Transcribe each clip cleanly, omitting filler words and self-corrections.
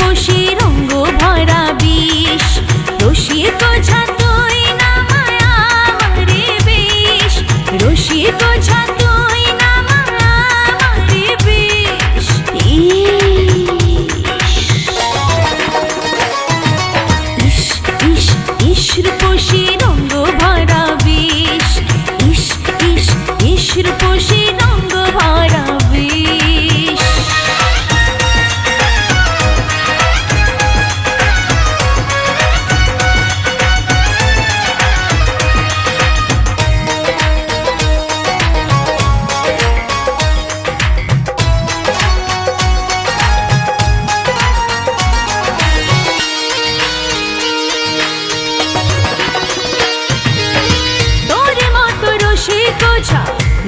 রূপসী রঙ্গ ভরা বিষ, রসিক ঝাঁতুই না মায়া মারে বিষ, রসিক ঝাঁতুই না মায়া মারে বিষ। ইস ইস ইস রূপসী রঙ্গ ভরা বিষ, ইস ইস ইস রূপসী রঙ্গ ভরা বিষ।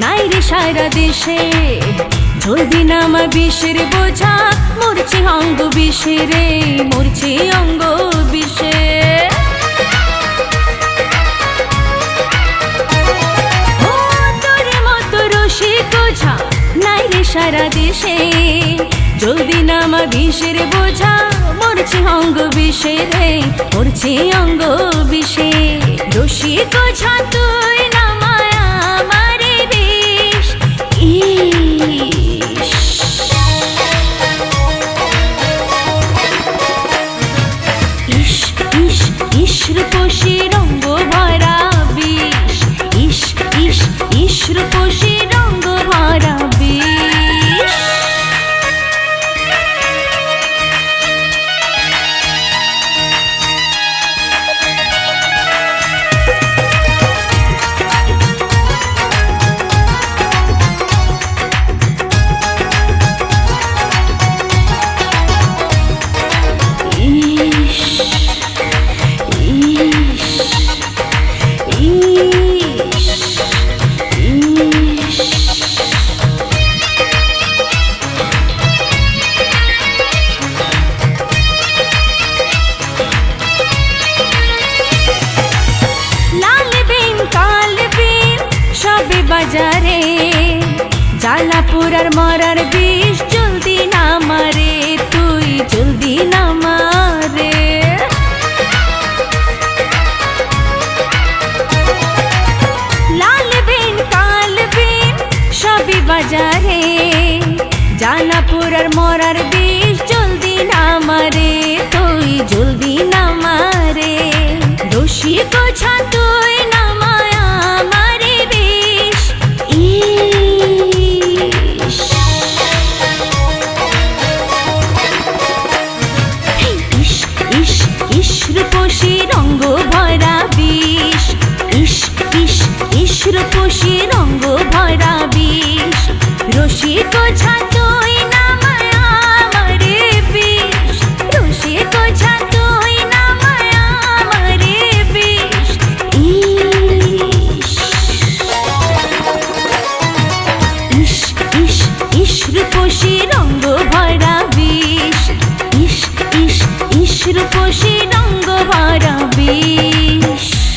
নাই রে সারা দেশে, জলদি নামা বিষের বোঝা, মরছে অঙ্গ বিষে রে, মরছে অঙ্গ বিষে। ও তোর মতো রসিক ঝা নাই রে সারা দেশে, জলদি নামা বিষের বোঝা, মরছে অঙ্গ বিষে রে, মরছে অঙ্গ বিষে। রসিক ঝা তুই না মায়া মারে বিষ। ইস ইস ইস ইস রূপসী রঙ্গ ভরা বিষ, ইস ইস ইস রূপসী রঙ্গ ভরা বিষ। বাজারে জালাপুরার মরার বিষ, জলদি না মারে তুই, জলদি না মারে। লাল বিন কাল বিন সবই বাজারে, জালাপুরার মরার বিষ, জলদি না মারে তুই, জলদি না মারে। রসিক ঝা তুই না মায়া মারে বিষ। ইস ইস ইস ইস রূপসী রঙ্গ ভরা বিষ, ইস ইস ইস রূপসী রঙ্গ ভরা বিষ। রসিক ঝা তুই না মায়া মারে বিষ, রসিক ঝা তুই না মায়া মারে বিষ। ইস ইস ইস রূপসী রঙ্গ ভরা বিষ, ইস ইস ইস রূপসী